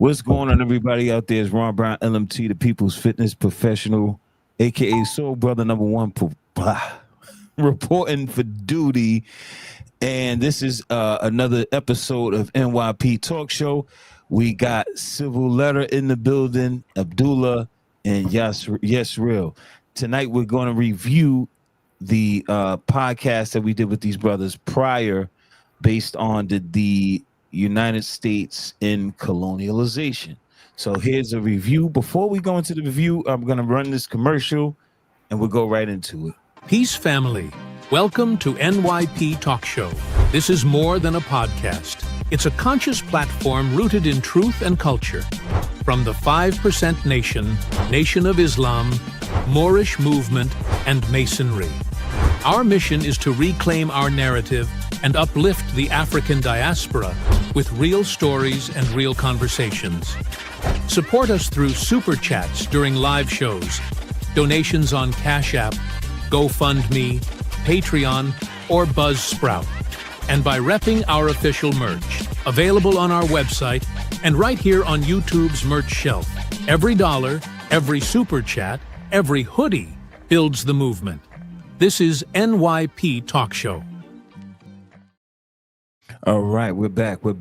What's going on, everybody out there? It's Ron Brown, LMT, the People's Fitness Professional, aka Soul Brother Number One, reporting for duty. And this is another episode of NYP Talk Show. We got Civil Letter in the building, Abdullah, and Yes Real. Tonight we're going to review the podcast that we did with these brothers prior, based on the United States in colonialization. So here's a review. Before we go into the review, I'm going to run this commercial and we'll go right into it. Peace family. Welcome to NYP Talk Show. This is more than a podcast. It's a conscious platform rooted in truth and culture. From the 5% Nation, Nation of Islam, Moorish movement, and Masonry. Our mission is to reclaim our narrative and uplift the African diaspora with real stories and real conversations. Support us through super chats during live shows, donations on Cash App, GoFundMe, Patreon, or Buzzsprout, and by repping our official merch, available on our website and right here on YouTube's merch shelf. Every dollar, every super chat, every hoodie builds the movement. This is NYP Talk Show. All right, we're back. Let's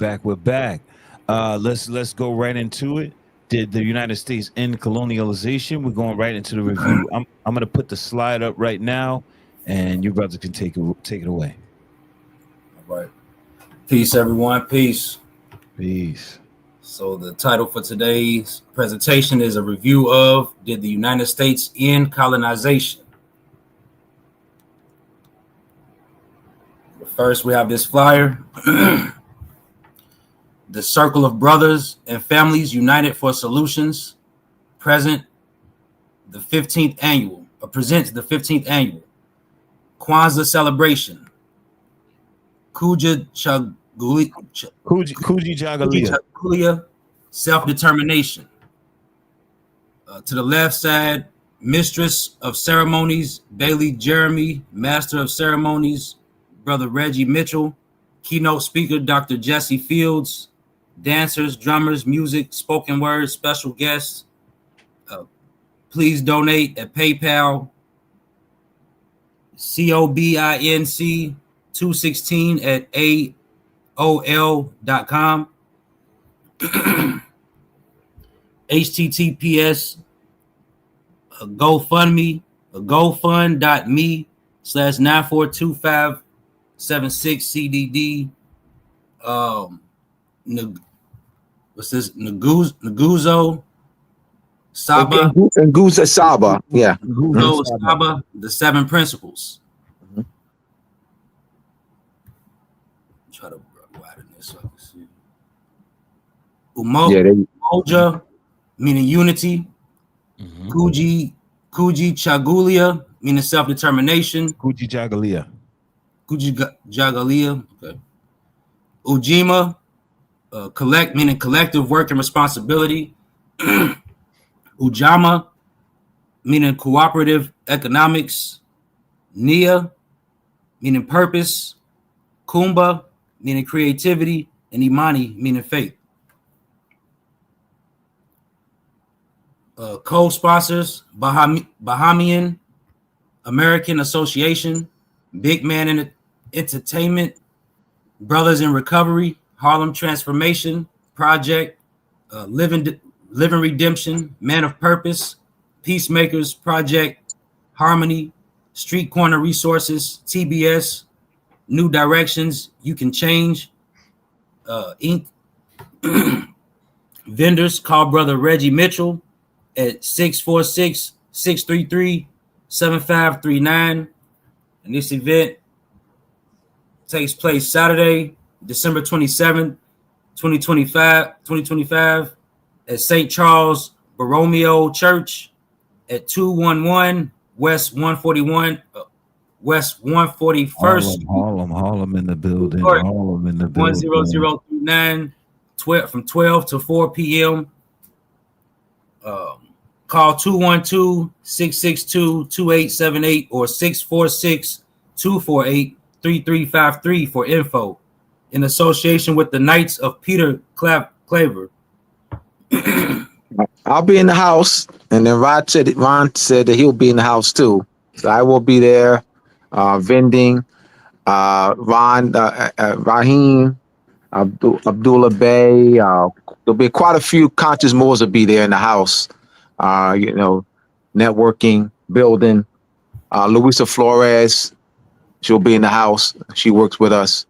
go right into it. Did the United States end colonialization? We're going right into the review. I'm going to put the slide up right now, and you brothers can take it away. All right. Peace, everyone. Peace. So the title for today's presentation is a review of Did the United States End Colonization? First, we have this flyer. The Circle of Brothers and Families United for Solutions presents the 15th annual Kwanzaa celebration. Kuji self-determination. To the left side, Mistress of Ceremonies, Bailey Jeremy, Master of Ceremonies, Brother Reggie Mitchell, keynote speaker, Dr. Jesse Fields, dancers, drummers, music, spoken word, special guests. Please donate at PayPal, COBINC 216 at AOL.com. HTTPS GoFundMe, GoFund.me/942576 CDD. What's this? Nguzo Saba. Nguzo Saba. Yeah. Nguzo Saba. The 7 principles. Mm-hmm. Try to widen this so I can see. Umoja, meaning unity. Mm-hmm. Kuji Chagulia, meaning self-determination. Kuji Jagalia. Okay. Ujima, collect, meaning collective work and responsibility. Ujama, meaning cooperative economics. Nia, meaning purpose. Kumba, meaning creativity. And Imani, meaning faith. Co-sponsors, Bahamian American Association, Big Man Entertainment, Brothers in Recovery, Harlem Transformation Project, Living Redemption, Man of Purpose, Peacemakers Project, Harmony, Street Corner Resources, TBS, New Directions, You Can Change, Inc. Vendors, call Brother Reggie Mitchell at 646-633-7539. And this event takes place Saturday, December 27th, 2025 at St. Charles Borromeo Church at 211 West 141 West 141st. Harlem in the building. Harlem in the building. 10039 from 12 to 4 p.m. Call 212-662-2878 or 646-248-3353 for info. In association with the Knights of Peter Claver. I'll be in the house, and then Ron said that he'll be in the house too. So I will be there, vending. Raheem, Abdullah Bay. There'll be quite a few conscious Moors will be there in the house. Networking, building. Luisa Flores, she'll be in the house. She works with us.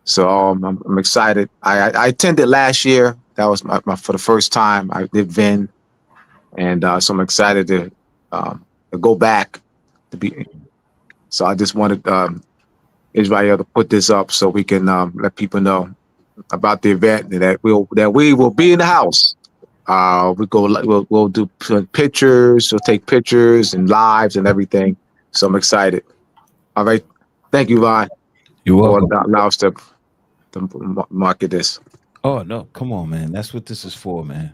So I'm excited. I attended last year. That was my for the first time. I did Vin, and so I'm excited to go back to be. So I just wanted Israel to put this up so we can let people know about the event and that we will be in the house. We'll do pictures. We'll take pictures and lives and everything. So I'm excited. All right, thank you, Ron. You're welcome. For allowing us to market this. Oh no, come on, man. That's what this is for, man.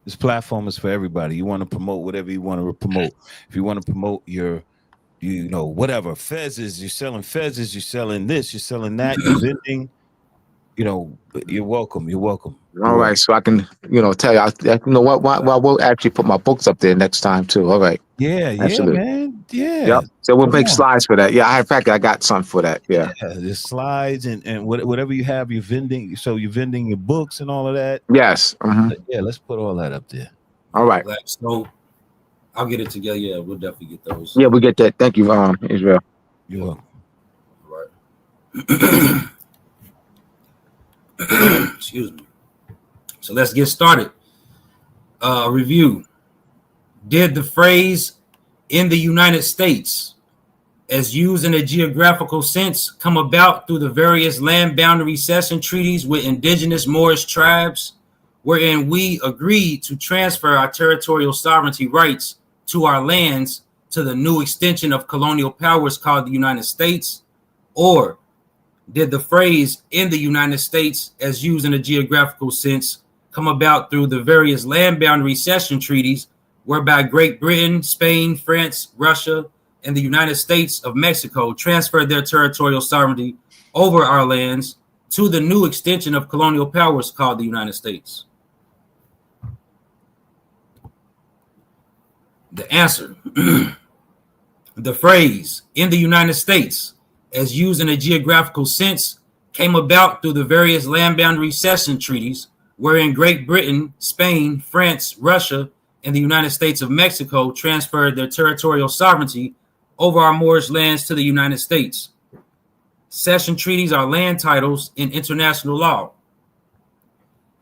This platform is for everybody. You want to promote whatever you want to promote. If you want to promote your, whatever, fezzes, you're selling fezzes, you're selling this, you're selling that, you're vending, you're welcome. You're welcome. All right, so I can, tell you, we'll actually put my books up there next time too. All right. Yeah, absolutely. Man. Yeah. Yep. So we'll make slides for that. Yeah, in fact, I got some for that. Yeah. The slides and whatever you have, you're vending. So you're vending your books and all of that. Yes. Mm-hmm. Yeah, let's put all that up there. All right. So I'll get it together. Yeah, we'll definitely get those. Yeah, we'll get that. Thank you, Israel. You're welcome. All right. Excuse me. So let's get started. Review. Did the phrase "in the United States," as used in a geographical sense, come about through the various land boundary cession treaties with indigenous Moorish tribes, wherein we agreed to transfer our territorial sovereignty rights to our lands to the new extension of colonial powers called the United States? Or did the phrase "in the United States," as used in a geographical sense, come about through the various land boundary cession treaties whereby Great Britain, Spain, France, Russia, and the United States of Mexico transferred their territorial sovereignty over our lands to the new extension of colonial powers called the United States? The answer. The phrase "in the United States," as used in a geographical sense, came about through the various land boundary cession treaties wherein Great Britain, Spain, France, Russia, and the United States of Mexico transferred their territorial sovereignty over our Moorish lands to the United States. Cession treaties are land titles in international law.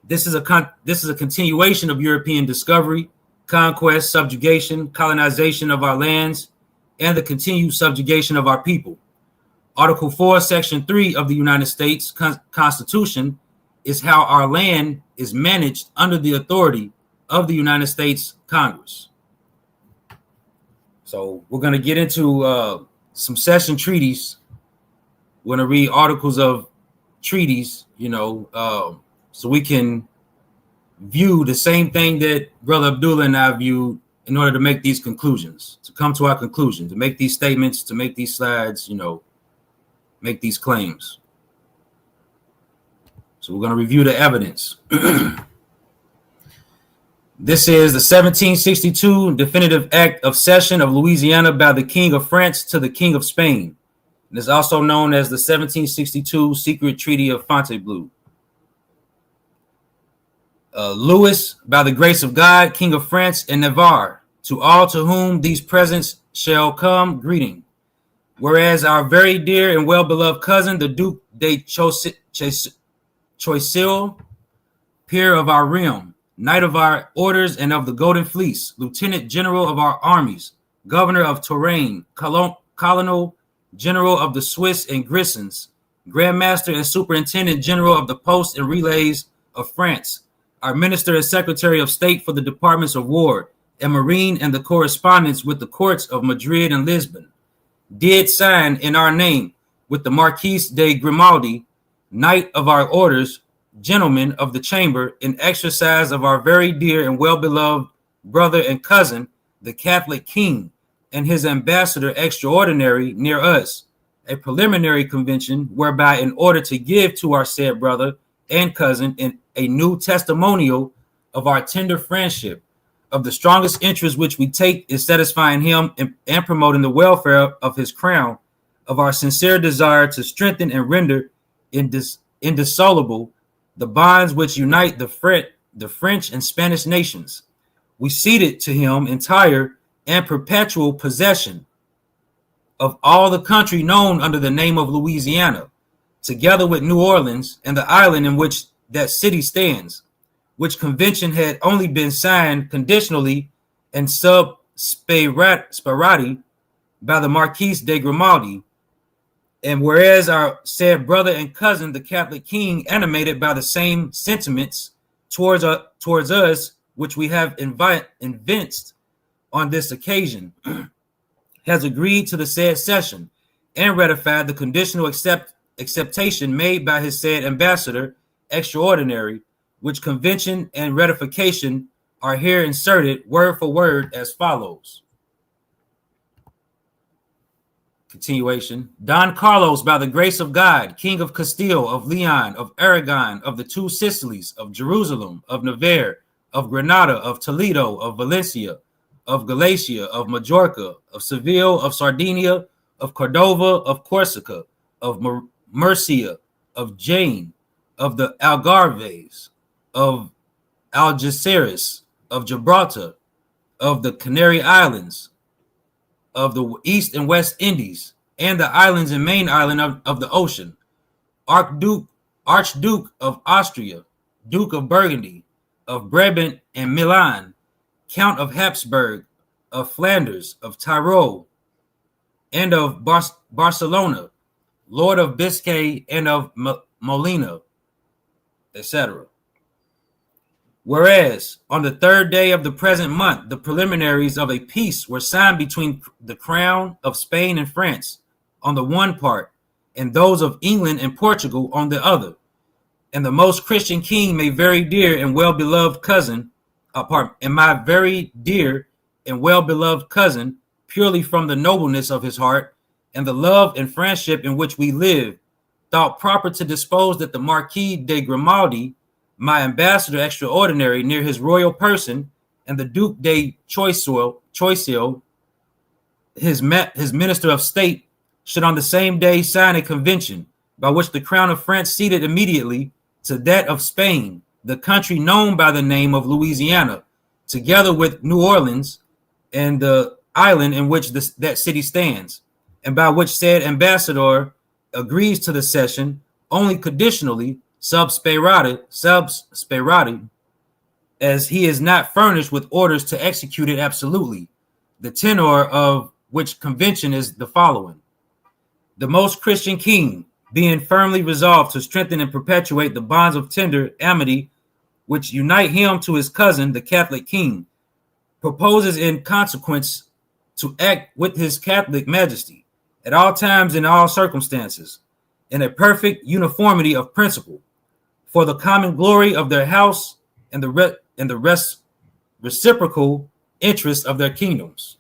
This is a continuation of European discovery, conquest, subjugation, colonization of our lands, and the continued subjugation of our people. Article 4, Section 3 of the United States Constitution is how our land is managed under the authority of the United States Congress. So we're going to get into some cession treaties. We're going to read articles of treaties, so we can view the same thing that Brother Abdullah and I viewed in order to make these conclusions, to come to our conclusion, to make these statements, to make these slides, make these claims. So we're going to review the evidence. This is the 1762 definitive act of cession of Louisiana by the King of France to the King of Spain. It is also known as the 1762 secret Treaty of Fontainebleau. Louis, by the grace of God, King of France and Navarre, to all to whom these presents shall come, greeting. Whereas our very dear and well-beloved cousin, the Duke de Choiseul, peer of our realm, knight of our orders and of the Golden Fleece, lieutenant general of our armies, governor of Touraine, colonel general of the Swiss and Grisons, grand master and superintendent general of the posts and relays of France, our minister and secretary of state for the departments of war and marine and the correspondence with the courts of Madrid and Lisbon, did sign in our name with the Marquis de Grimaldi, knight of our orders, gentlemen of the chamber, in exercise of our very dear and well-beloved brother and cousin, the Catholic King, and his ambassador extraordinary near us, a preliminary convention whereby, in order to give to our said brother and cousin a new testimonial of our tender friendship, of the strongest interest which we take in satisfying him and promoting the welfare of his crown, of our sincere desire to strengthen and render indissoluble the bonds which unite the French and Spanish nations. We ceded to him entire and perpetual possession of all the country known under the name of Louisiana, together with New Orleans and the island in which that city stands, which convention had only been signed conditionally and sub sperati by the Marquis de Grimaldi. And whereas our said brother and cousin, the Catholic king, animated by the same sentiments towards us, which we have evinced on this occasion, has agreed to the said session and ratified the conditional acceptation made by his said ambassador extraordinary, which convention and ratification are here inserted word for word as follows. Continuation. Don Carlos, by the grace of God, King of Castile, of Leon, of Aragon, of the two Sicilies, of Jerusalem, of Navarre, of Granada, of Toledo, of Valencia, of Galicia, of Majorca, of Seville, of Sardinia, of Cordova, of Corsica, of Murcia, of Jaen, of the Algarves, of Algeciras, of Gibraltar, of the Canary Islands, of the East and West Indies, and the islands and main island of the ocean, Archduke of Austria, Duke of Burgundy, of Brabant and Milan, Count of Habsburg, of Flanders, of Tyrol, and of Barcelona, Lord of Biscay and of Molina, etc. Whereas on the third day of the present month, the preliminaries of a peace were signed between the crown of Spain and France on the one part, and those of England and Portugal on the other. And the most Christian king, my very dear and well-beloved cousin, purely from the nobleness of his heart and the love and friendship in which we live, thought proper to dispose that the Marquis de Grimaldi, my ambassador extraordinary near his royal person, and the Duke de Choiseul, his minister of state, should on the same day sign a convention by which the crown of France ceded immediately to that of Spain the country known by the name of Louisiana, together with New Orleans and the island in which that city stands, and by which said ambassador agrees to the cession only conditionally sub sperati, as he is not furnished with orders to execute it absolutely. The tenor of which convention is the following. The most Christian king, being firmly resolved to strengthen and perpetuate the bonds of tender amity which unite him to his cousin, the Catholic king, proposes in consequence to act with his Catholic majesty at all times and all circumstances in a perfect uniformity of principle for the common glory of their house and the reciprocal interest of their kingdoms.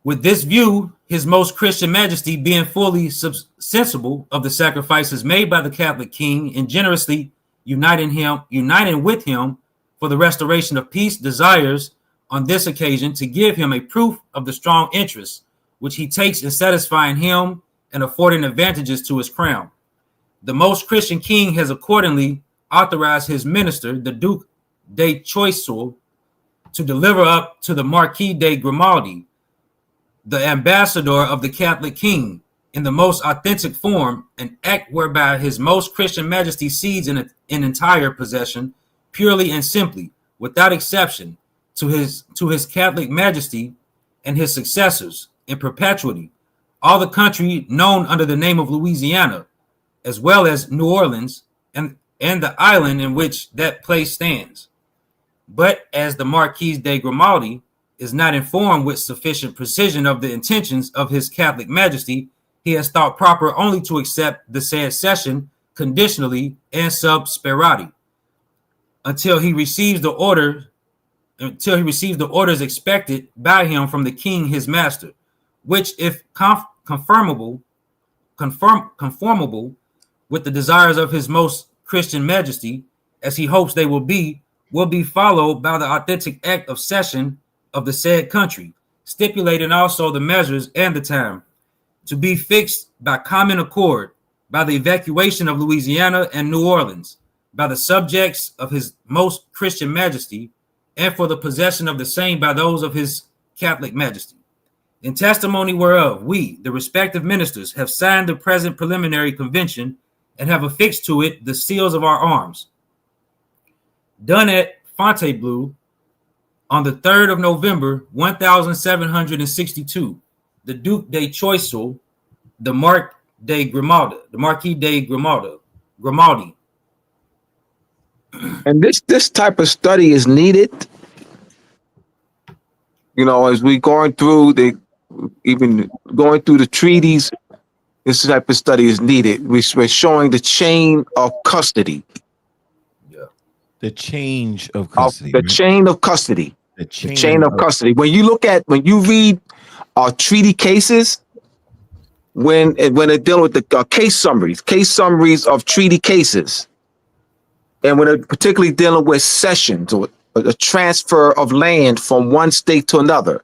With this view, his most Christian majesty, being fully sensible of the sacrifices made by the Catholic king and generously uniting with him for the restoration of peace, desires on this occasion to give him a proof of the strong interest which he takes in satisfying him and affording advantages to his crown. The most Christian king has accordingly authorized his minister, the Duke de Choiseul, to deliver up to the Marquis de Grimaldi, the ambassador of the Catholic king, in the most authentic form, an act whereby his most Christian majesty cedes in entire possession, purely and simply, without exception, to his Catholic majesty and his successors in perpetuity, all the country known under the name of Louisiana, as well as New Orleans and the island in which that place stands. But as the Marquis de Grimaldi is not informed with sufficient precision of the intentions of his Catholic majesty, he has thought proper only to accept the said cession conditionally and sub sperati until he receives the orders expected by him from the king his master, which, if conformable with the desires of his most Christian majesty, as he hopes they will be followed by the authentic act of cession of the said country, stipulating also the measures and the time, to be fixed by common accord, by the evacuation of Louisiana and New Orleans, by the subjects of his most Christian majesty, and for the possession of the same by those of his Catholic majesty. In testimony whereof, we, the respective ministers, have signed the present preliminary convention and have affixed to it the seals of our arms. Done at Fontainebleau on the 3rd of November, 1762, the Duc de Choiseul, the Marquis de Grimaldi. And this type of study is needed. As we going through the treaties, this type of study is needed. We're showing the chain of custody. Yeah. The change of custody. The chain of custody. The chain of custody. When you read treaty cases, when they're dealing with the case summaries of treaty cases, and when they're particularly dealing with cessions or a transfer of land from one state to another,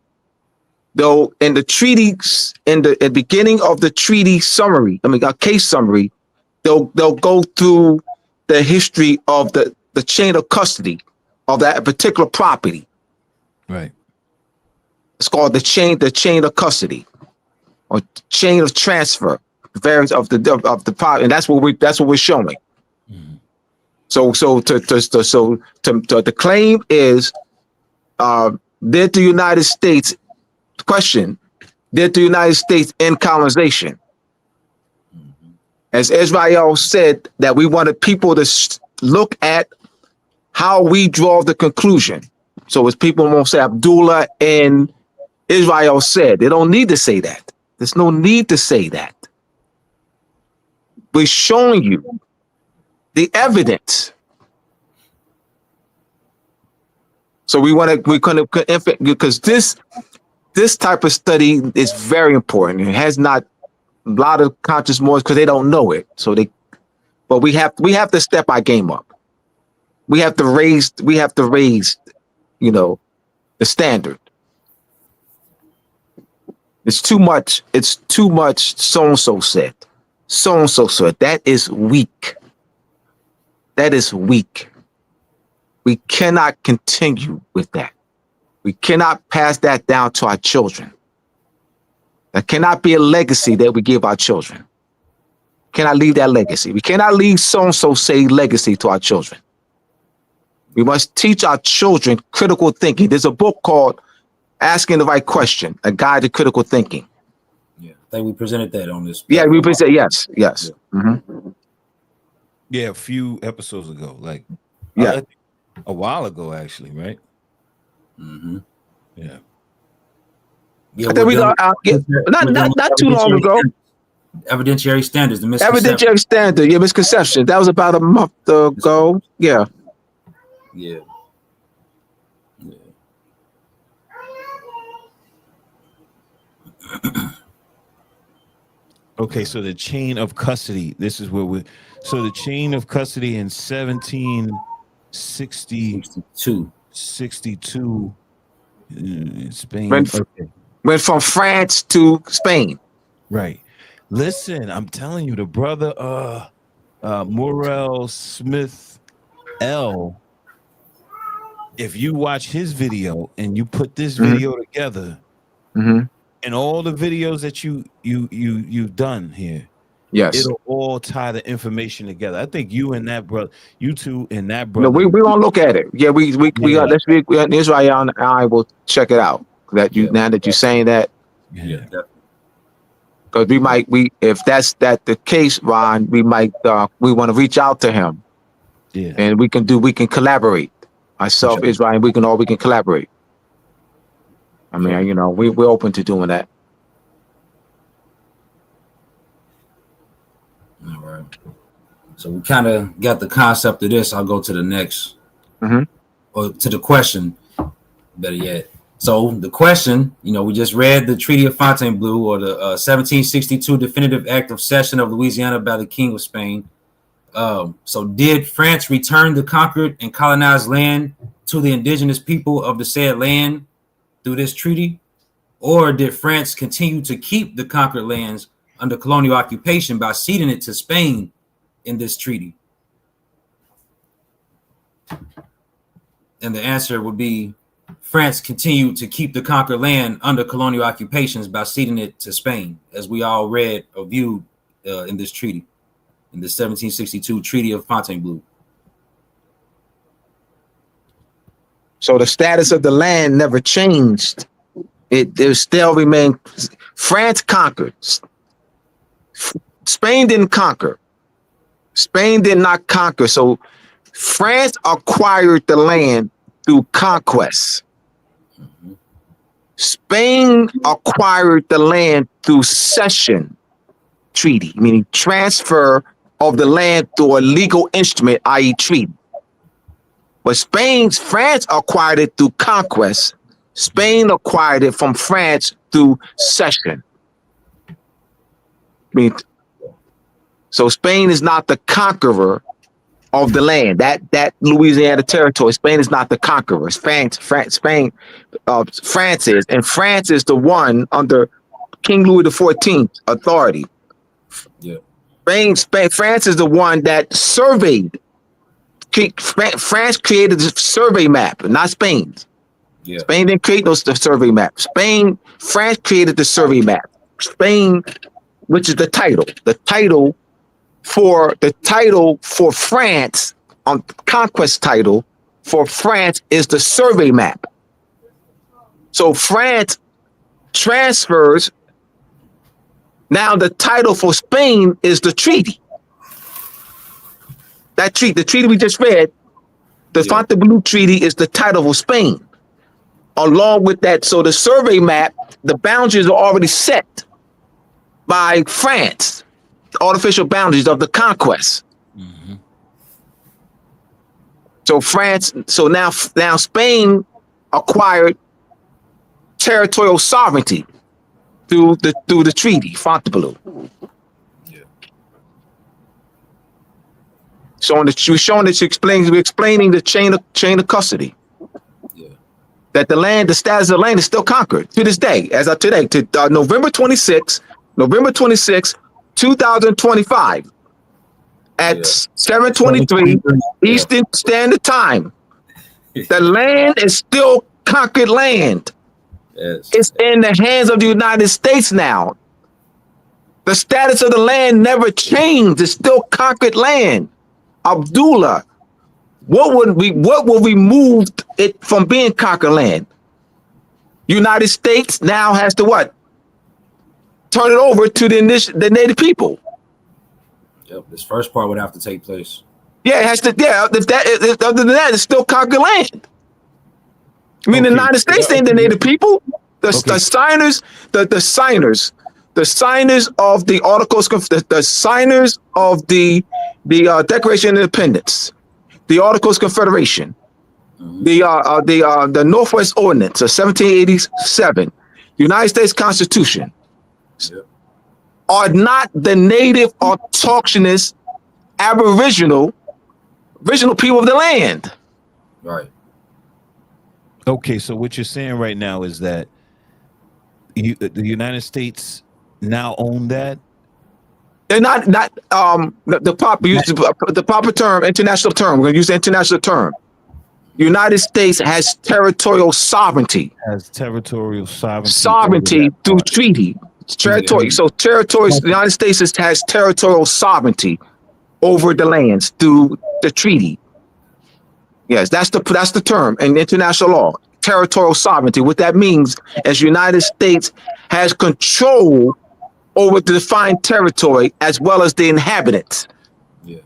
though in the treaties, in the beginning of the treaty summary, case summary, they'll go through the history of the chain of custody of that particular property. Right. It's called the chain of custody, or chain of transfer, variants of the property, and that's what we're showing. Mm-hmm. So the claim is, did the United States end colonization? As Israel said, that we wanted people to look at how we draw the conclusion. So as people won't say Abdullah and Israel said, they don't need to say that. There's no need to say that. We're showing you the evidence. So because this type of study is very important. It has not a lot of conscious more because they don't know it. But we have to step our game up. We have to raise, the standard. It's too much so-and-so said. So-and-so said. That is weak. We cannot continue with that. We cannot pass that down to our children. That cannot be a legacy that we give our children. Cannot leave that legacy. We cannot leave so-and-so say legacy to our children. We must teach our children critical thinking. There's a book called Asking the Right Question, A Guide to Critical Thinking. Yeah, I think we presented that on this. Yeah, we presented, yes. Yeah. Mm-hmm. Yeah, a few episodes ago, a while ago, actually, right? Mm-hmm. Yeah. I think not too long ago. Evidentiary standards, the misconceptions. Evidentiary standard, misconceptions. That was about a month ago. Yeah. Yeah. Okay, so the chain of custody. This is where the chain of custody in 1762 in Spain. Went from France to Spain. Right. Listen, I'm telling you, the brother Morel Smith L. If you watch his video and you put this video together, and all the videos that you've done here, yes, it'll all tie the information together. I think you and that brother, you two and that brother. No, we gonna look at it. Yeah, we Israel and I will check it out. Now that you're saying that, because if that's the case, Ron, we want to reach out to him, and we can collaborate. Myself, Israel, and we can collaborate. I mean, we're open to doing that. All right. So we kind of got the concept of this. I'll go to the next, or to the question, better yet. So the question, we just read the Treaty of Fontainebleau, or the 1762 Definitive Act of Cession of Louisiana by the King of Spain. So did France return the conquered and colonized land to the indigenous people of the said land through this treaty? Or did France continue to keep the conquered lands under colonial occupation by ceding it to Spain in this treaty? And the answer would be France continued to keep the conquered land under colonial occupations by ceding it to Spain, as we all read or viewed in this treaty, in the 1762 Treaty of Fontainebleau. So the status of the land never changed. It still remained. France conquered. Spain didn't conquer. Spain did not conquer. So France acquired the land through conquest. Spain acquired the land through cession treaty, meaning transfer of the land through a legal instrument, i.e. treaty. But France acquired it through conquest. Spain acquired it from France through cession. So Spain is not the conqueror of the land. That Louisiana territory, Spain is not the conqueror. France is, and France is the one under King Louis XIV authority. Yeah. France is the one that surveyed. France created the survey map, not Spain's. Yeah. Spain didn't create the survey map. France created the survey map. Spain, which is the title for France, on conquest title for France, is the survey map. So France transfers. Now the title for Spain is the treaty. The treaty we just read, the Fontainebleau Treaty, is the title for Spain. Along with that, so the survey map, the boundaries are already set by France, the artificial boundaries of the conquest. Mm-hmm. So now Spain acquired territorial sovereignty through the treaty, Fontainebleau. We're explaining the chain of custody. Yeah. That the status of the land is still conquered to this day, as of today, to November 26, 2025, at 7:23 Eastern Standard Time. The land is still conquered land. Yes. It's in the hands of the United States now. The status of the land never changed. It's still conquered land. Abdullah, what would remove it from being conquered land? United States now has to what? Turn it over to the native people. Yep. This first part would have to take place. Yeah, it has to. Yeah, other than that, it's still conquered land. I mean, the United States ain't the native people. The signers, the signers of the Articles, the signers of the Declaration of Independence, the Articles of Confederation, the Northwest Ordinance of 1787, United States Constitution, are not the native autochthonous aboriginal people of the land. Right. Okay, so what you're saying right now is that the United States now own that? They're not the proper term, international term. We're going to use the international term. United States has territorial sovereignty. Sovereignty through treaty. Territory. So territories. The United States has territorial sovereignty over the lands through the treaty. Yes, that's the term in international law. Territorial sovereignty. What that means is United States has control over the defined territory as well as the inhabitants. Yeah.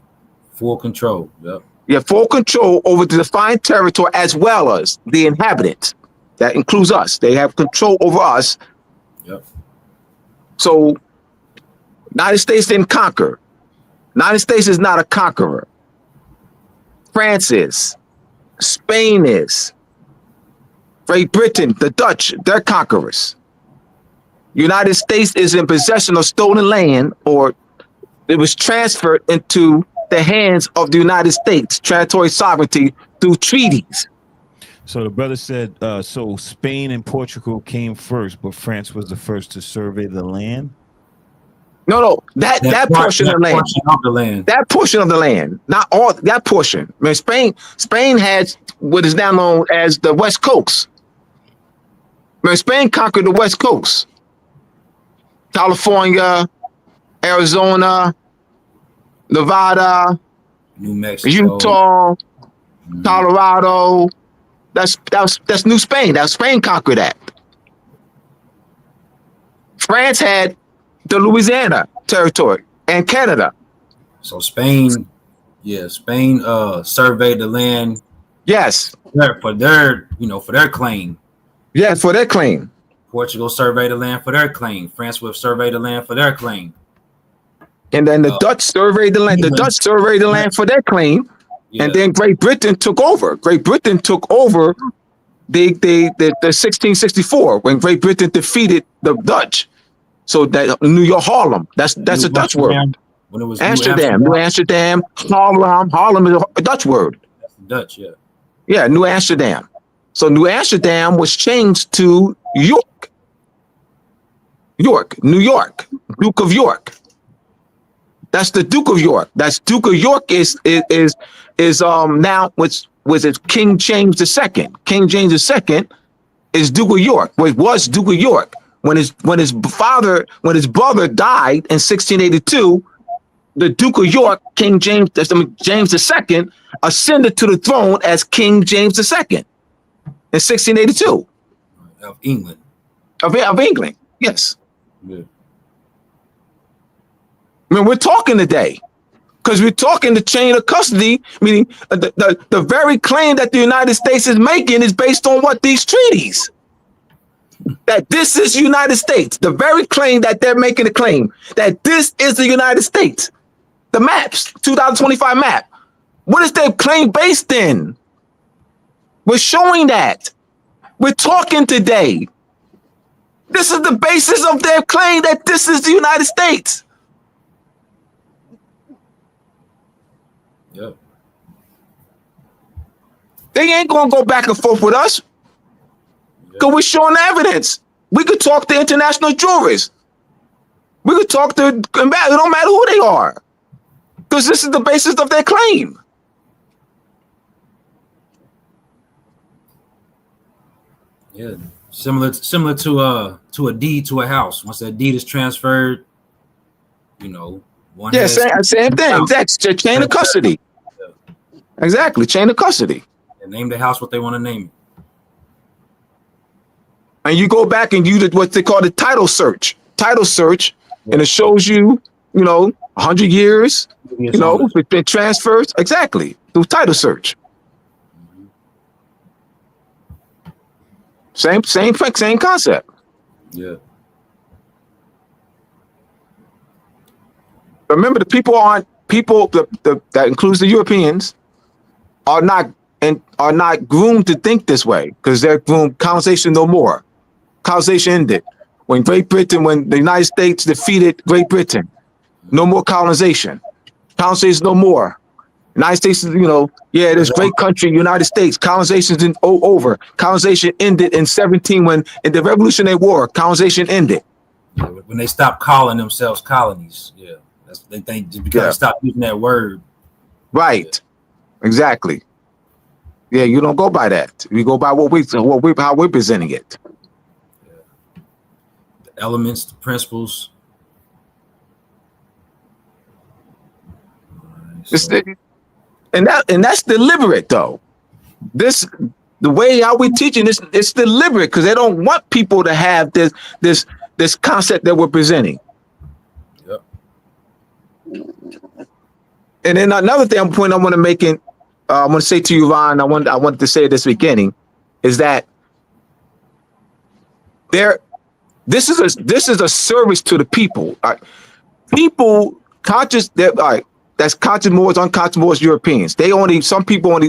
Full control. Yep. You have full control over the defined territory as well as the inhabitants. That includes us. They have control over us. Yep. So United States didn't conquer. United States is not a conqueror. France is. Spain is. Great Britain, the Dutch, they're conquerors. United States is in possession of stolen land, or it was transferred into the hands of the United States, territorial sovereignty through treaties. So the brother said, so Spain and Portugal came first, but France was the first to survey the land. No, that portion of land. Portion of the land. That portion of the land, not all that portion. I mean, Spain had what is now known as the West Coast. I mean, Spain conquered the West Coast. California, Arizona, Nevada, New Mexico, Utah, Colorado. That's New Spain. That's Spain conquered that. France had the Louisiana territory and Canada. So Spain surveyed the land. Yes. For their claim. Yes, for their claim. Portugal surveyed the land for their claim. France would survey the land for their claim. And then the Dutch surveyed the land. The Dutch surveyed the land for their claim. Yeah. And then Great Britain took over. Great Britain took over the 1664 when Great Britain defeated the Dutch. So that New York, Harlem, that's a Dutch word. When it was New Amsterdam, Harlem is a Dutch word. That's Dutch, yeah. Yeah, New Amsterdam. So New Amsterdam was changed to York, New York, Duke of York. That's the Duke of York. That's Duke of York is now was it King James II. King James II is Duke of York. Which was Duke of York. When his brother died in 1682, the Duke of York, King James II, ascended to the throne as King James II in 1682. Of England. Of England, yes. Yeah. I mean, we're talking today because we're talking the chain of custody, meaning the very claim that the United States is making is based on what these treaties. That this is United States. The very claim that they're making a claim that this is the United States. The maps, 2025 map. What is their claim based in? We're showing that. We're talking today. This is the basis of their claim that this is the United States. Yep. They ain't gonna go back and forth with us. Because we're showing evidence. We could talk to international jurors. We could talk to, it don't matter who they are. Because this is the basis of their claim. Yeah, similar to a deed to a house. Once that deed is transferred, one. Yeah, same thing. That's the chain of custody. Yeah. Exactly, chain of custody. And name the house what they want to name it. And you go back and you what they call the title search. And it shows you, 100 years, it's been transferred. Exactly, through title search. Same concept. Yeah. Remember, the people that includes the Europeans are not groomed to think this way because they're groomed. Colonization no more. Colonization ended when the United States defeated Great Britain. No more colonization. Colonization no more. United States, this great country, United States. Colonization is over. Colonization ended in 17 when in the Revolutionary War. Colonization ended. Yeah, when they stopped calling themselves colonies. Yeah, they think just because they stopped using that word. Right. Yeah. Exactly. Yeah, you don't go by that. You go by how we're presenting it. The elements, the principles. And that's deliberate though. The way how we're teaching this, it's deliberate because they don't want people to have this concept that we're presenting. Yep. And then another point I want to make I want to say to you, Ron, I wanted to say at this beginning, is that this is a service to the people. People conscious that that's conscious Moors, unconscious Moors, Europeans. Some people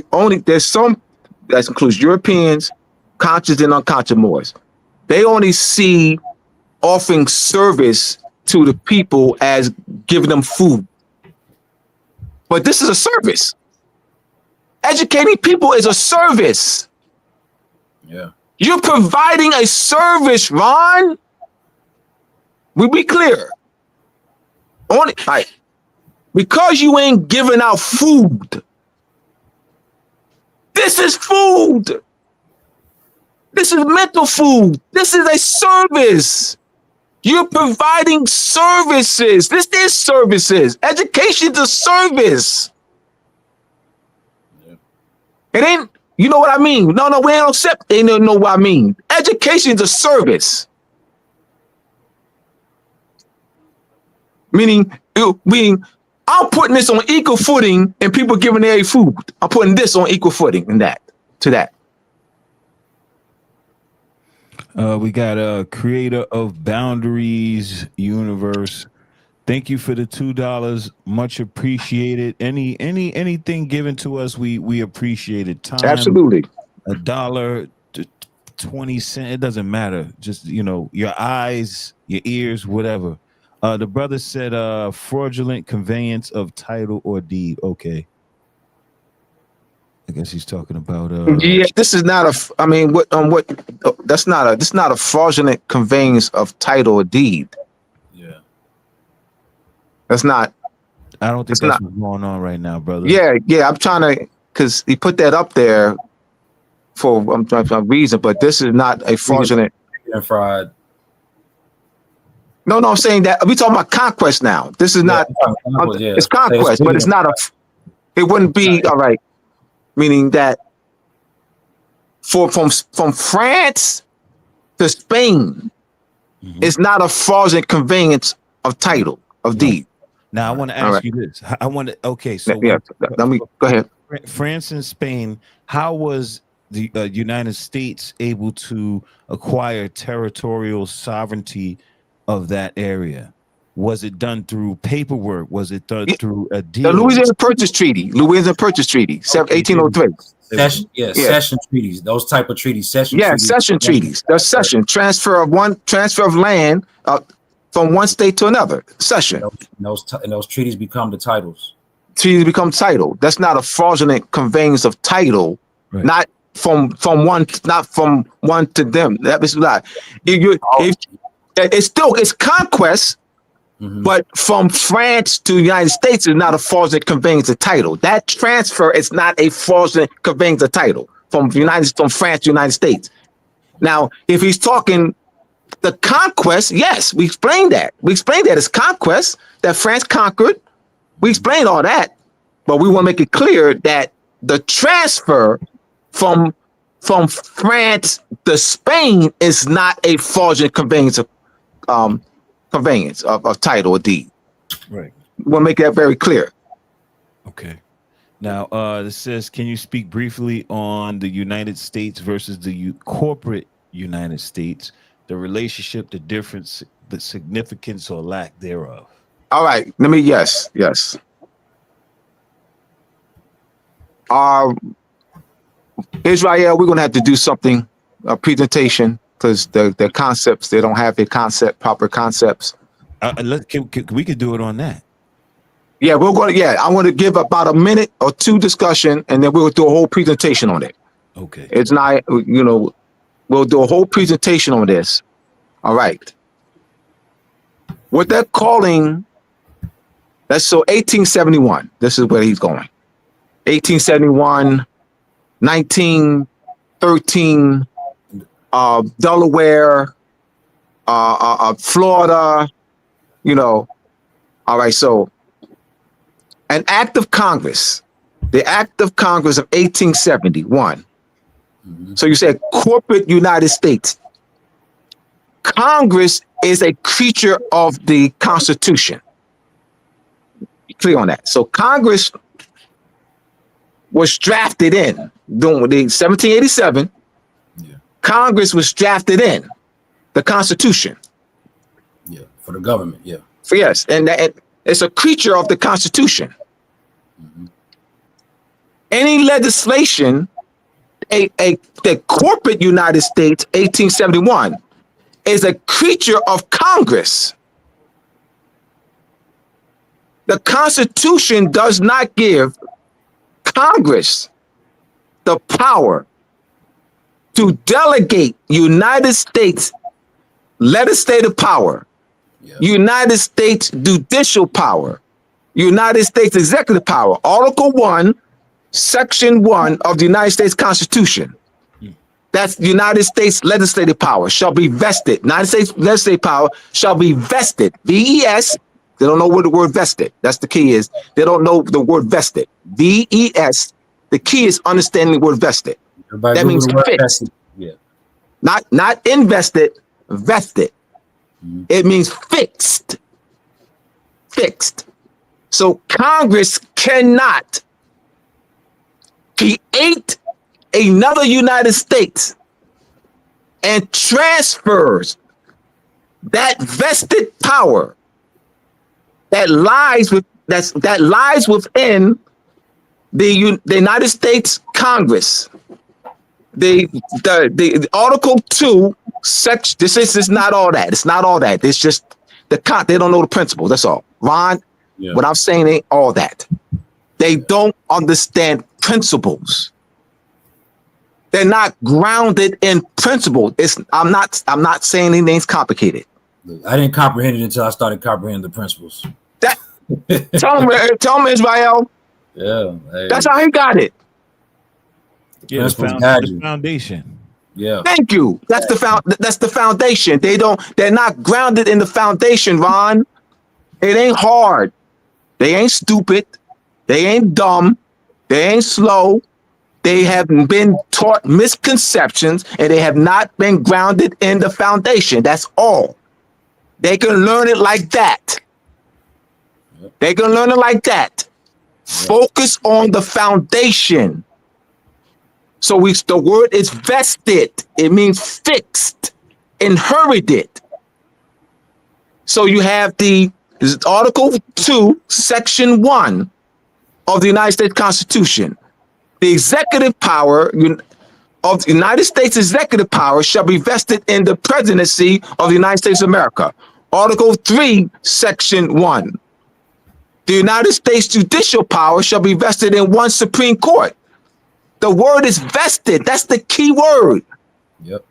there's some that includes Europeans, conscious and unconscious Moors. They only see offering service to the people as giving them food. But this is a service. Educating people is a service. Yeah. You're providing a service, Ron. We be clear. On it, right? Because you ain't giving out food. This is food. This is mental food. This is a service. You're providing services. This is services. Education's a service. Yeah. It ain't, you know what I mean? No, we don't accept. They don't know what I mean. Education's a service. Meaning, I'm putting this on equal footing and people giving their food. I'm putting this on equal footing and that to that. We got a creator of Boundaries Universe. Thank you for the $2. Much appreciated. Anything given to us, we appreciate it. Time, absolutely. $1 to 20 cents. It doesn't matter. Just your eyes, your ears, whatever. The brother said fraudulent conveyance of title or deed. Okay. I guess he's talking about yeah, this is not that's not a fraudulent conveyance of title or deed. Yeah. That's not. I don't think that's what's going on right now, brother. Yeah, I'm trying to, because he put that up there for a reason, but this is not a fraudulent fraud. No, I'm saying that we talking about conquest now. This is not. It's conquest, but it's not it wouldn't be all right. Meaning that from France to Spain, it's not a fraudulent conveyance of title of deed. Now I want to ask you this. I want to. Okay, so let me go ahead. France and Spain. How was the United States able to acquire territorial sovereignty of that area? Was it done through paperwork? Was it done through a deal? The Louisiana Purchase Treaty, 1803. Cession treaties, those type of treaties. Cession treaties. The cession, transfer of land from one state to another. Cession. And those treaties become the titles. Treaties become title. That's not a fraudulent conveyance of title. Right. Not from one to them. That is not. It's conquest. Mm-hmm. But from France to the United States is not a fraudulent conveyance of title. That transfer is not a fraudulent conveyance of title from France to the United States. Now, if he's talking the conquest, yes, we explained that. We explained that it's conquest, that France conquered. We explained all that, but we want to make it clear that the transfer from France to Spain is not a fraudulent conveyance of title or deed. Right. We'll make that very clear. Okay. Now, this says, can you speak briefly on the United States versus the corporate United States, the relationship, the difference, the significance or lack thereof? All right. Yes. Israel, we're going to have to do something, a presentation, because the concepts, they don't have their proper concepts. We could do it on that. Yeah, I'm going to give about a minute or two discussion, and then we'll do a whole presentation on it. Okay. It's not, we'll do a whole presentation on this. All right. What they're calling, that's so 1871. This is where he's going. 1871, 1913, Delaware, Florida, all right. So an act of Congress, the Act of Congress of 1871. Mm-hmm. So you said corporate United States. Congress is a creature of the Constitution. Be clear on that. So Congress was drafted in during the 1787. Yeah. Congress was drafted in the Constitution. Yeah, for the government. Yeah. Yes, and it's a creature of the Constitution. Mm-hmm. Any legislation, the corporate United States, 1871, is a creature of Congress. The Constitution does not give Congress the power to delegate United States legislative power, United States judicial power, United States executive power. Article 1, Section 1 of the United States Constitution. That's United States legislative power shall be vested. United States legislative power shall be vested. VES. They don't know what the word vested. That's the key is. They don't know the word vested. VES. The key is understanding the word vested. Everybody That means fixed. vested. Yeah. Not invested, vested. It means fixed. Fixed. So Congress cannot create another United States and transfers that vested power that lies within the United States Congress. The Article 2 section. This is not all that. It's not all that. It's just they don't know the principle. That's all. Ron, what I'm saying ain't all that. They don't understand principles. They're not grounded in principle. I'm not saying anything's complicated. I didn't comprehend it until I started comprehending the principles. Tell him, Israel. Yeah, hey. That's how he got it. Yeah, the foundation. Yeah. Thank you. That's the foundation. They're not grounded in the foundation, Ron. It ain't hard. They ain't stupid. They ain't dumb. They ain't slow. They have been taught misconceptions and they have not been grounded in the foundation. That's all. They can learn it like that. They can learn it like that. Focus on the foundation. So the word is vested. It means fixed, inherited. So you have Article 2, Section 1 of the United States Constitution. The executive power of the United States executive power shall be vested in the presidency of the United States of America. Article 3, Section 1. The United States judicial power shall be vested in one Supreme Court. The word is vested. That's the key word. Yep.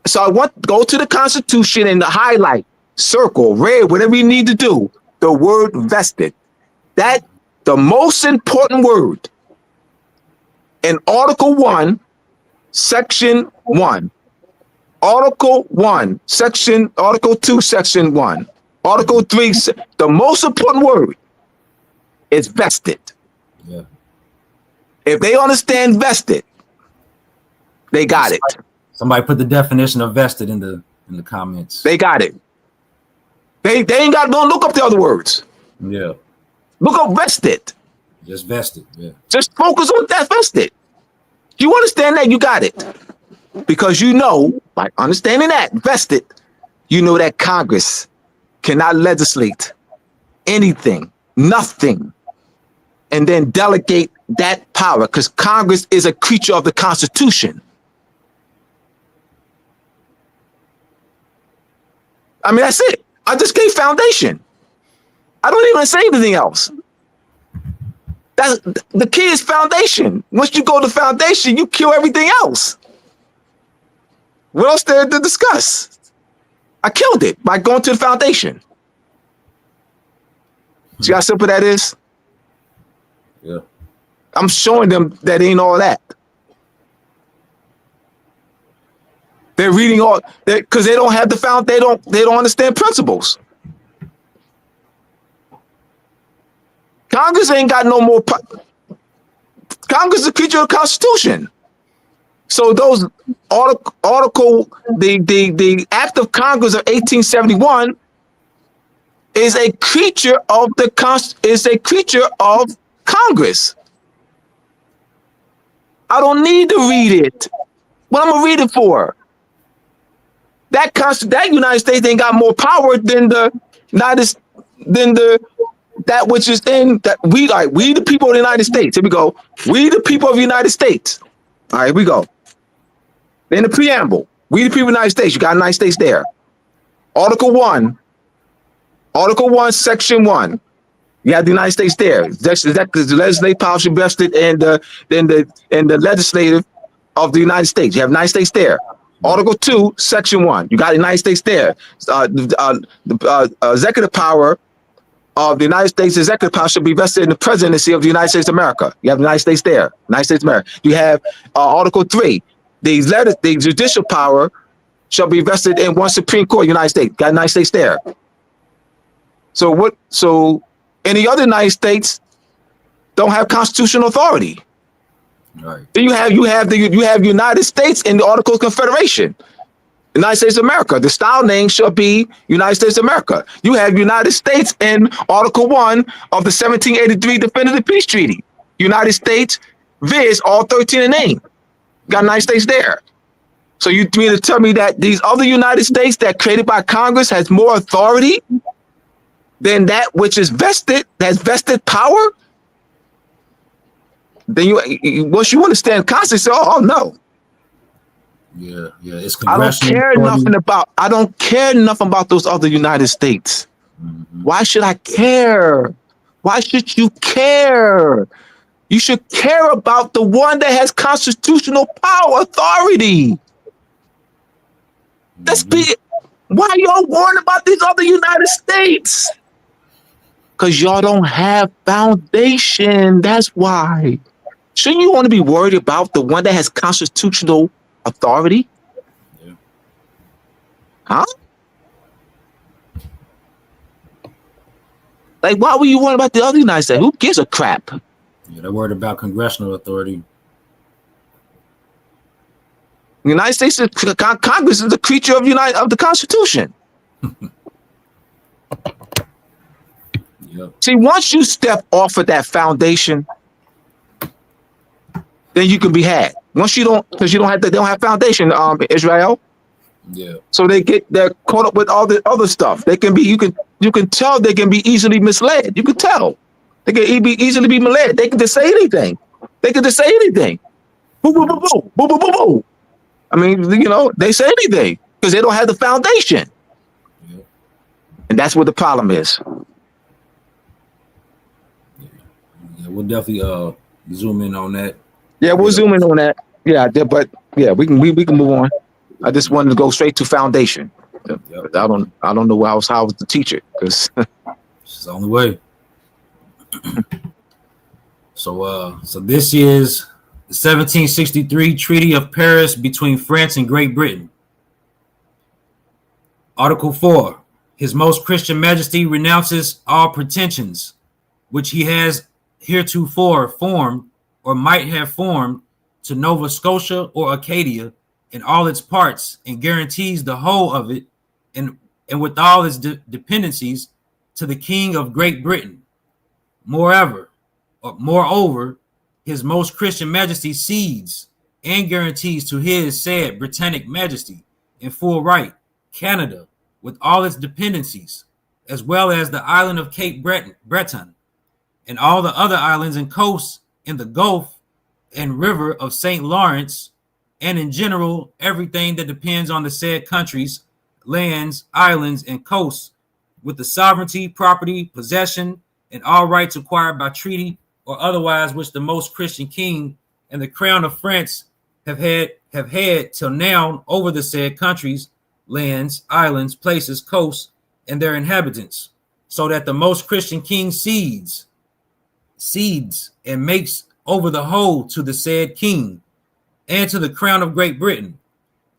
So I want to go to the Constitution and highlight, circle, red, whatever you need to do. The word vested. That the most important word in Article 1, Section 1. Article 1, Article 2, Section 1. Article 3, the most important word is vested. Yeah. If they understand vested, they got it. Somebody put the definition of vested in the comments. They got it. They ain't got, don't look up the other words. Yeah. Look up vested. Just vested. Yeah. Just focus on that vested. You understand that, you got it. Because you know, by understanding that vested, you know that Congress cannot legislate anything, nothing, and then delegate that power, because Congress is a creature of the Constitution. I mean, that's it. I just gave foundation. I don't even say anything else. That's the key is foundation. Once you go to foundation, you kill everything else. What else there to discuss? I killed it by going to the foundation. See how simple that is? Yeah. I'm showing them that ain't all that. They're reading all because they don't have the they don't understand principles. Congress ain't got no more. Congress is a creature of the Constitution. So those the Act of Congress of 1871 is a creature of Congress. I don't need to read it. What I'm gonna read it for? That United States ain't got more power than that which is in that we the people of the United States. Here we go. We the people of the United States. All right, here we go. In the preamble, we the people of the United States. You got United States there. Article 1, Section 1. You have the United States there. The legislative power should be vested in the legislative of the United States. You have the United States there. Article 2, Section 1. You got the United States there. The executive power of the United States, executive power should be vested in the presidency of the United States of America. You have the United States there. United States of America. You have Article 3. The judicial power shall be vested in one Supreme Court, United States. Got the United States there. So any other United States don't have constitutional authority. Right. Then you have United States in the Articles of Confederation. United States of America. The style name shall be United States of America. You have United States in Article 1 of the 1783 Definitive Peace Treaty. United States, viz. All 13 in name. Got United States there. So you mean to tell me that these other United States that created by Congress has more authority than that which is vested, has vested power? Then once you understand Congress, say, oh no. Yeah. It's I don't care nothing about those other United States. Mm-hmm. Why should I care? Why should you care? You should care about the one that has constitutional power, authority. That's big. Why y'all worrying about these other United States? Because y'all don't have foundation. That's why. Shouldn't you want to be worried about the one that has constitutional authority? Yeah. Huh? Like, why were you worried about the other United States? Who gives a crap? Yeah, they're worried about congressional authority. The United States Congress is a creature of the Constitution. Yep. See, once you step off of that foundation, then you can be had. Once you don't, because they don't have foundation. Israel. Yeah. So they're caught up with all the other stuff. They can be. You can tell they can be easily misled. You can tell they can easily be misled. They can just say anything. Boo boo boo boo boo boo boo boo. I mean, they say anything because they don't have the foundation. Yeah. And that's what the problem is. Yeah, we'll definitely zoom in on that. Yeah, we'll zoom in on that. Yeah, but yeah, we can move on. I just wanted to go straight to foundation. Yep. I don't know how to teach it because it's the only way. So this is the 1763 Treaty of Paris between France and Great Britain. Article 4. His Most Christian Majesty renounces all pretensions which he has heretofore formed or might have formed to Nova Scotia or Acadia in all its parts, and guarantees the whole of it and with all its dependencies to the King of Great Britain. Moreover, his Most Christian Majesty cedes and guarantees to his said Britannic Majesty in full right Canada with all its dependencies, as well as the island of Cape Breton and all the other islands and coasts in the Gulf and river of St. Lawrence, and in general everything that depends on the said countries, lands, islands, and coasts, with the sovereignty, property, possession, and all rights acquired by treaty or otherwise which the Most Christian King and the Crown of France have had till now over the said countries, lands, islands, places, coasts, and their inhabitants, so that the Most Christian King cedes and makes over the whole to the said king and to the Crown of Great Britain,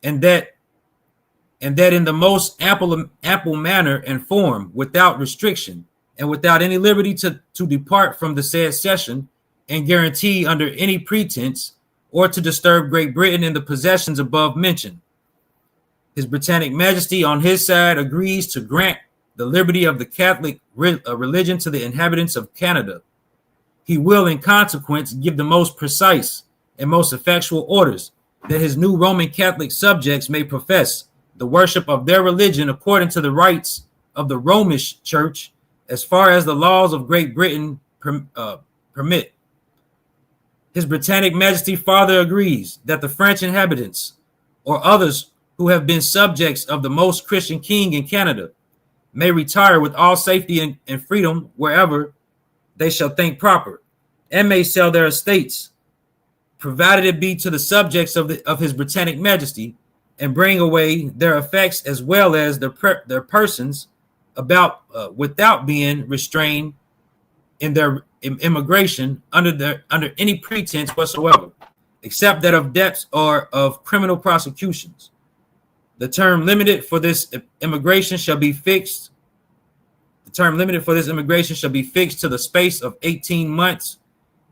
and that in the most ample manner and form, without restriction and without any liberty to depart from the said cession and guarantee under any pretense, or to disturb Great Britain in the possessions above mentioned. His Britannic Majesty on his side agrees to grant the liberty of the Catholic religion to the inhabitants of Canada. He will in consequence give the most precise and most effectual orders that his new Roman Catholic subjects may profess the worship of their religion according to the rites of the Romish Church, as far as the laws of Great Britain permit. His Britannic Majesty farther agrees that the French inhabitants or others who have been subjects of the Most Christian King in Canada may retire with all safety and freedom wherever they shall think proper, and may sell their estates, provided it be to the subjects of his Britannic Majesty, and bring away their effects as well as their persons about without being restrained in their immigration under any pretense whatsoever, except that of debts or of criminal prosecutions. The term limited for this immigration shall be fixed. The term limited for this immigration shall be fixed to the space of 18 months,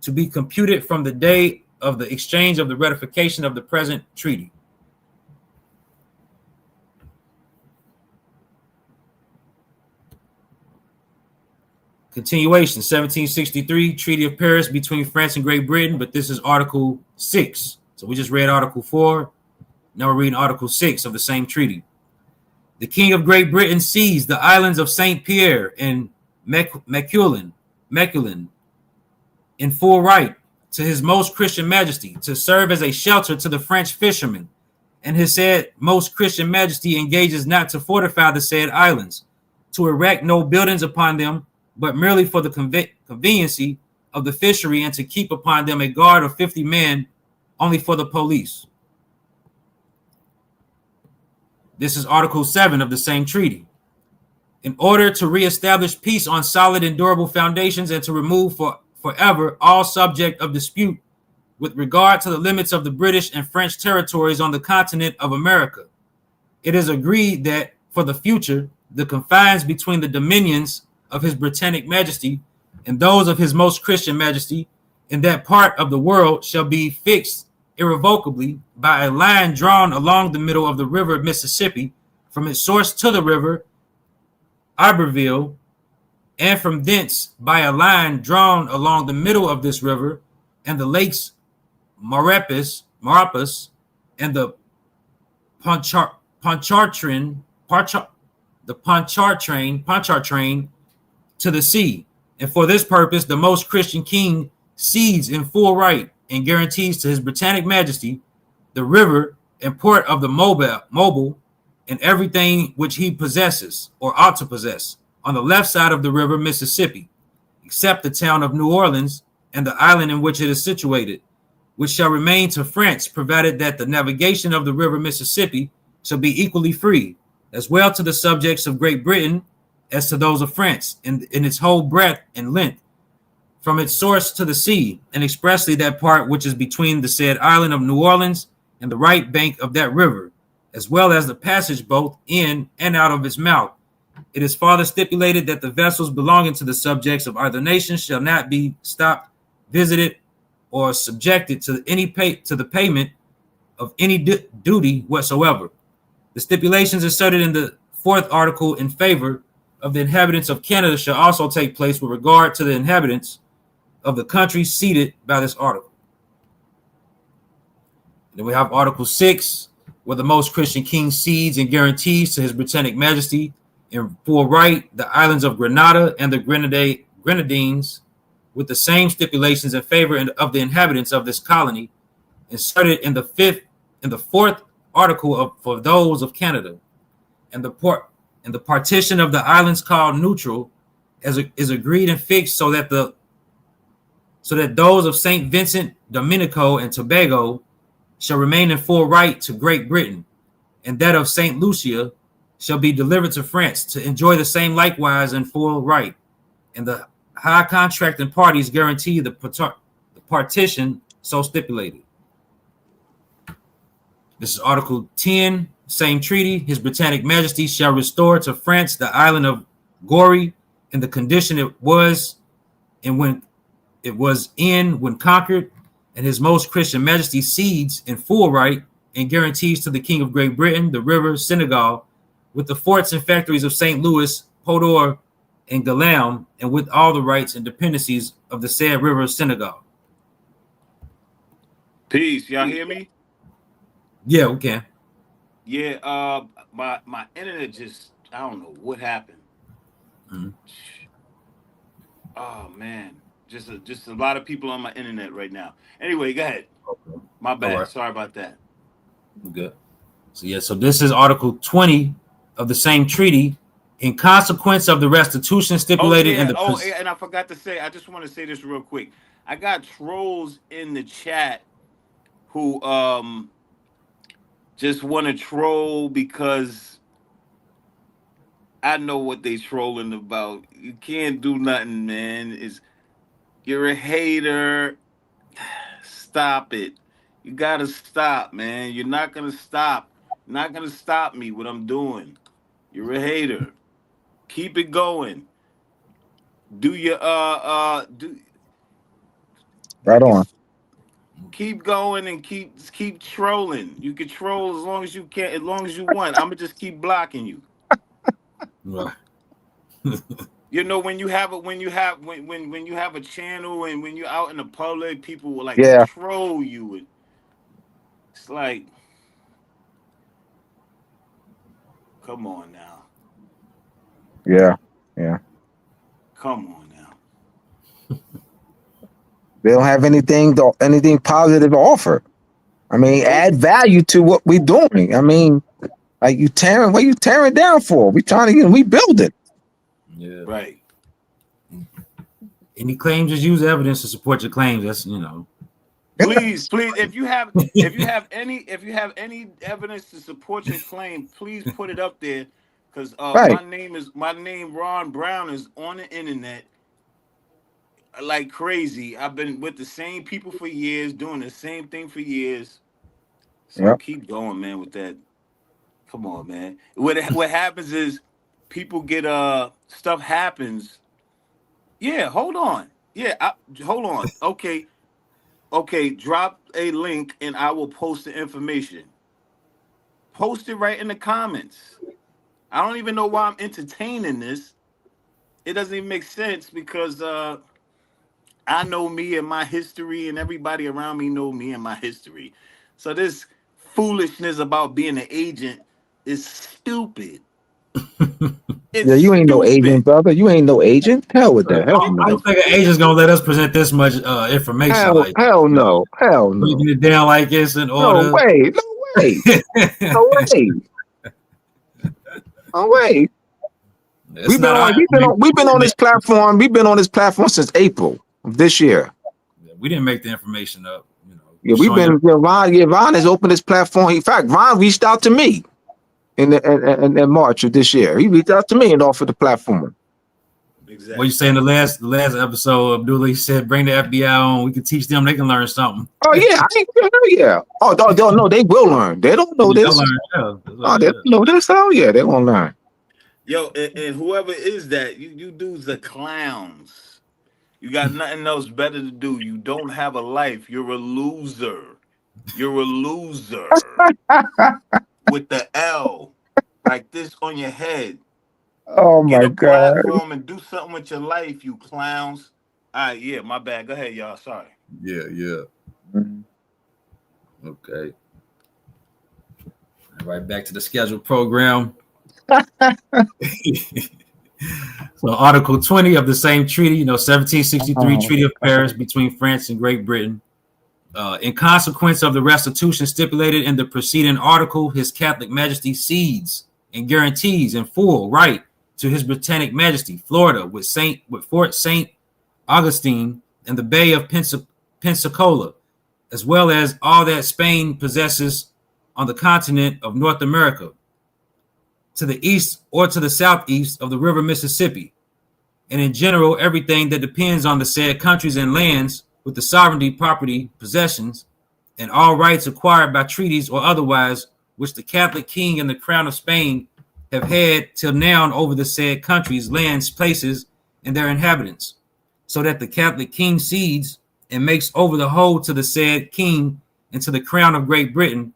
to be computed from the day of the exchange of the ratification of the present treaty. Continuation, 1763, Treaty of Paris between France and Great Britain, but this is Article 6. So we just read Article 4. Now we're reading Article 6 of the same treaty. The King of Great Britain seized the islands of St. Pierre and Miquelon in full right to his most Christian Majesty to serve as a shelter to the French fishermen, and his said most Christian Majesty engages not to fortify the said islands, to erect no buildings upon them, but merely for the conveniency of the fishery, and to keep upon them a guard of 50 men only for the police. This is Article 7 of the same treaty. In order to reestablish peace on solid and durable foundations, and to remove forever all subject of dispute with regard to the limits of the British and French territories on the continent of America, it is agreed that for the future, the confines between the dominions of his Britannic Majesty and those of his most Christian Majesty in that part of the world shall be fixed irrevocably by a line drawn along the middle of the river Mississippi, from its source to the river Iberville, and from thence by a line drawn along the middle of this river and the lakes Mauropas and the Pontchartrain to the sea. And for this purpose, the most Christian king cedes in full right and guarantees to his Britannic Majesty the river and port of the Mobile and everything which he possesses or ought to possess on the left side of the river Mississippi, except the town of New Orleans and the island in which it is situated, which shall remain to France, provided that the navigation of the river Mississippi shall be equally free, as well to the subjects of Great Britain as to those of France, in its whole breadth and length, from its source to the sea, and expressly that part which is between the said island of New Orleans and the right bank of that river, as well as the passage both in and out of its mouth. It is farther stipulated that the vessels belonging to the subjects of either nation shall not be stopped, visited, or subjected to the payment of any duty whatsoever. The stipulations asserted in the 4th article in favor of the inhabitants of Canada shall also take place with regard to the inhabitants of the country ceded by this article. Then we have Article 6, where the most Christian king cedes and guarantees to his Britannic Majesty in full right the islands of Grenada and the Grenadines, with the same stipulations in favor of the inhabitants of this colony, inserted in the 4th article for those of Canada, and the partition of the islands called neutral is agreed and fixed so that those of St. Vincent, Dominico, and Tobago shall remain in full right to Great Britain, and that of St. Lucia shall be delivered to France to enjoy the same likewise in full right, and the high contracting parties guarantee the partition so stipulated. This is Article 10, same treaty. His Britannic Majesty shall restore to France the island of Goree in the condition it was when conquered, and his most Christian Majesty cedes in full right and guarantees to the King of Great Britain the river Senegal, with the forts and factories of St. Louis, Podor, and Galam, and with all the rights and dependencies of the said river Senegal. Peace. Y'all hear me? Yeah, we can. Yeah, my internet just, I don't know what happened. Mm-hmm. Oh man, just a lot of people on my internet right now. Anyway, go ahead. Okay. My bad. Right. Sorry about that. Good. So this is Article 20 of the same treaty, In consequence of the restitution stipulated in the and I forgot to say, I just want to say this real quick. I got trolls in the chat who just want to troll because I know what they trolling about. You can't do nothing, man. You're a hater. Stop it. You gotta stop, man. You're not gonna stop. Not gonna stop me what I'm doing. You're a hater. Keep it going. Do your do Right on. keep going and keep trolling. You can troll as long as you can, as long as you want. I'm gonna just keep blocking you. Right. You know, when you have when you have a channel and when you're out in the public, people will like Yeah. troll you. It's like, come on now. Yeah. Yeah. Come on now. They don't have anything positive to offer. I mean, add value to what we're doing. I mean, like what you tearing down for? We trying to rebuild it. Yeah. Right. Any claims, just use evidence to support your claims. That's Please, if you have any evidence to support your claim, please put it up there, because Right. my name Ron Brown is on the internet like crazy. I've been with the same people for years, doing the same thing for years. So Yep. keep going, man, with that. Come on, man. What happens is people get stuff happens. Yeah, hold on. Yeah, hold on. Okay, drop a link and I will post the information. Post it right in the comments. I don't even know why I'm entertaining this. It doesn't even make sense because I know me and my history, and everybody around me know me and my history. So this foolishness about being an agent is stupid. Yeah, you ain't no agent, brother. You ain't no agent. Hell with that. Hell I no. don't think an agent's gonna let us present this much information. Hell no. Hell no. Breaking it down like this in order. No way. No way. No way. No way. We've been on this platform. We've been on this platform since April of this year. We didn't make the information up. Yeah, we've been. Ron has opened this platform. In fact, Ron reached out to me in March of this year. He reached out to me and offered the platform. Exactly. What you say in the last episode, Abdullah? He said, "Bring the FBI on. We can teach them. They can learn something." Oh yeah, yeah. Oh, no, they will learn. They don't know this. They don't know this. Hell yeah, they won't learn. Yo, and whoever is that, you dudes are clowns. You got nothing else better to do. You don't have a life. You're a loser. You're a loser. With the L, like this on your head. Oh my God. Platform and do something with your life, you clowns. All right, yeah, my bad. Go ahead, y'all. Sorry. Yeah. Okay. All right, back to the scheduled program. So Article 20 of the same treaty, 1763 Treaty of Paris between France and Great Britain. In consequence of the restitution stipulated in the preceding article, His Catholic Majesty cedes and guarantees in full right to His Britannic Majesty Florida with Fort St. Augustine and the Bay of Pensacola, as well as all that Spain possesses on the continent of North America, to the east or to the southeast of the river Mississippi, and in general everything that depends on the said countries and lands, with the sovereignty, property, possessions, and all rights acquired by treaties or otherwise, which the Catholic King and the Crown of Spain have had till now over the said countries, lands, places, and their inhabitants, so that the Catholic King cedes and makes over the whole to the said King and to the Crown of Great Britain,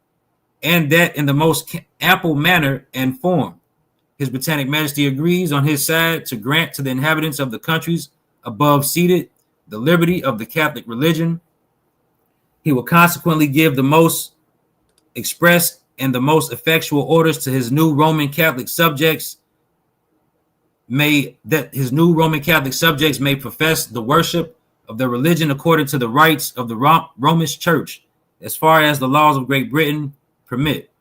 and that in the most ample manner and form. His Britannic Majesty agrees on his side to grant to the inhabitants of the countries above ceded the liberty of the Catholic religion. He will consequently give the most express and the most effectual orders to his new Roman Catholic subjects may profess the worship of their religion according to the rites of the Romish Church, as far as the laws of Great Britain permit.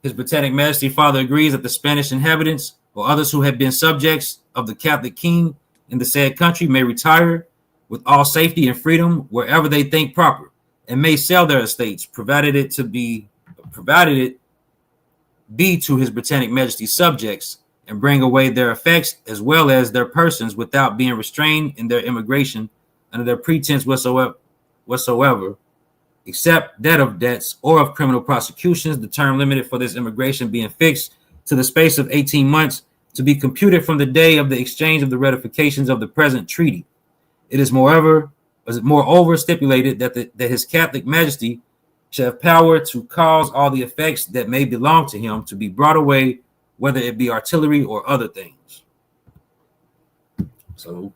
His Britannic Majesty Father agrees that the Spanish inhabitants or others who have been subjects of the Catholic king in the said country may retire with all safety and freedom wherever they think proper, and may sell their estates, provided it be to His Britannic Majesty's subjects, and bring away their effects as well as their persons without being restrained in their immigration under their pretense whatsoever, except that of debts or of criminal prosecutions, the term limited for this immigration being fixed to the space of 18 months, to be computed from the day of the exchange of the ratifications of the present treaty. It is moreover stipulated that His Catholic Majesty shall have power to cause all the effects that may belong to him to be brought away, whether it be artillery or other things. So,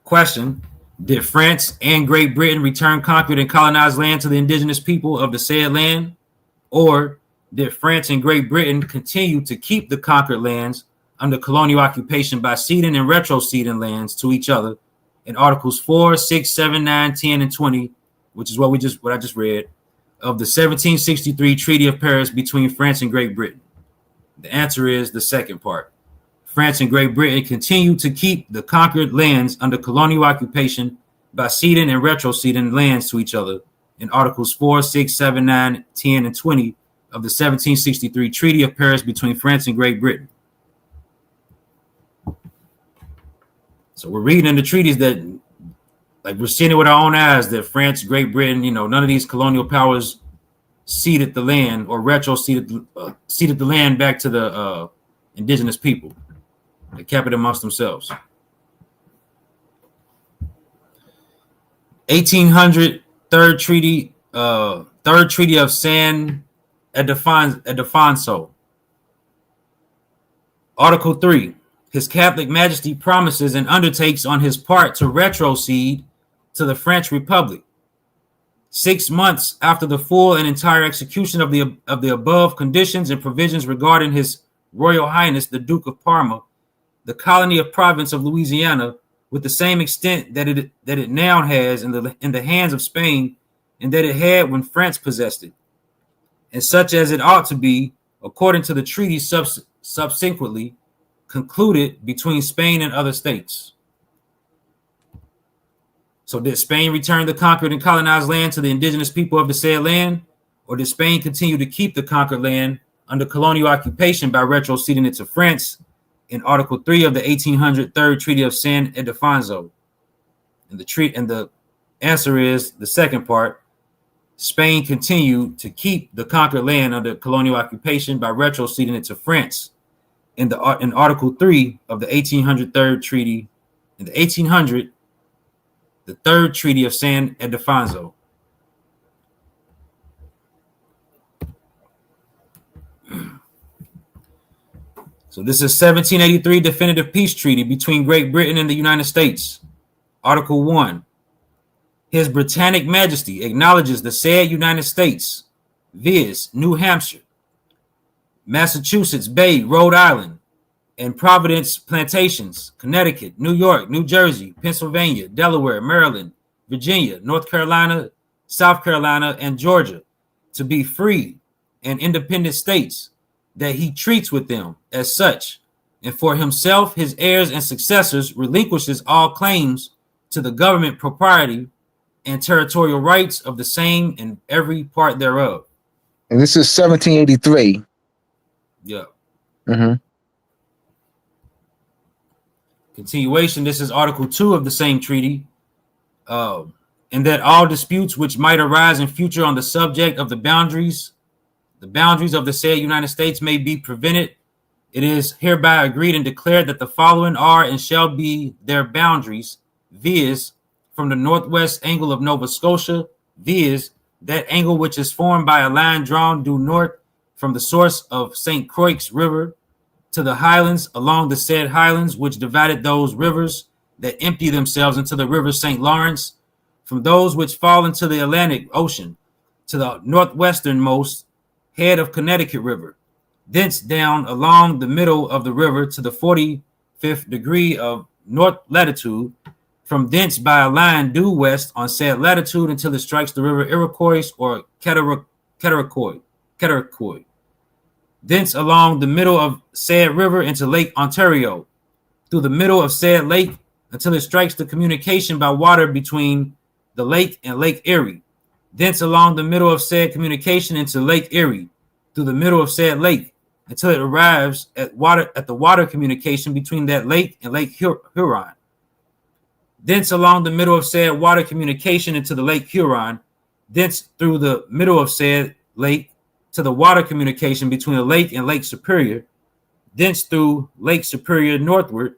question: did France and Great Britain return conquered and colonized land to the indigenous people of the said land, or did France and Great Britain continue to keep the conquered lands under colonial occupation by ceding and retroceding lands to each other in Articles 4, 6, 7, 9, 10, and 20, which is what I just read, of the 1763 Treaty of Paris between France and Great Britain? The answer is the second part. France and Great Britain continue to keep the conquered lands under colonial occupation by ceding and retroceding lands to each other in Articles 4, 6, 7, 9, 10, and 20 of the 1763 Treaty of Paris between France and Great Britain. So we're reading in the treaties that, like, we're seeing it with our own eyes, that France, Great Britain, none of these colonial powers ceded the land or ceded the land back to the indigenous people. They kept it amongst themselves. 1800 third treaty of San Ildefonso. Article 3. His Catholic Majesty promises and undertakes on his part to retrocede to the French Republic 6 months after the full and entire execution of the above conditions and provisions regarding His Royal Highness the Duke of Parma, the colony of province of Louisiana, with the same extent that it now has in the hands of Spain, and that it had when France possessed it, and such as it ought to be according to the treaty subsequently concluded between Spain and other states. So did Spain return the conquered and colonized land to the indigenous people of the said land, or did Spain continue to keep the conquered land under colonial occupation by retroceding it to France in Article 3 of the 1800 Third Treaty of San Ildefonso? And the answer is the second part. Spain continued to keep the conquered land under colonial occupation by retroceding it to France in Article 3 of the 1800 Third Treaty, in the 1800, the Third Treaty of San Ildefonso. So this is 1783 definitive peace treaty between Great Britain and the United States. Article 1. His Britannic Majesty acknowledges the said United States, viz., New Hampshire, Massachusetts Bay, Rhode Island, and Providence Plantations, Connecticut, New York, New Jersey, Pennsylvania, Delaware, Maryland, Virginia, North Carolina, South Carolina, and Georgia to be free and independent states, that he treats with them as such, and for himself, his heirs, and successors relinquishes all claims to the government propriety and territorial rights of the same in every part thereof. And this is 1783. Yeah. Mm-hmm. Continuation. This is Article 2 of the same treaty. And that all disputes which might arise in future on the subject of the boundaries of the said United States may be prevented. It is hereby agreed and declared that the following are and shall be their boundaries, viz., from the northwest angle of Nova Scotia, viz., that angle which is formed by a line drawn due north from the source of St. Croix River to the highlands along the said highlands which divided those rivers that empty themselves into the river St. Lawrence, from those which fall into the Atlantic Ocean to the northwesternmost head of Connecticut River, thence down along the middle of the river to the 45th degree of north latitude, from thence by a line due west on said latitude until it strikes the river Iroquois or Cataracoy. thence along the middle of said river into Lake Ontario, through the middle of said lake until it strikes the communication by water between the lake and Lake Erie, thence along the middle of said communication into Lake Erie, through the middle of said lake until it arrives at the water communication between that lake and Lake Huron, thence along the middle of said water communication into the Lake Huron, thence through the middle of said lake to the water communication between the lake and Lake Superior, thence through Lake Superior northward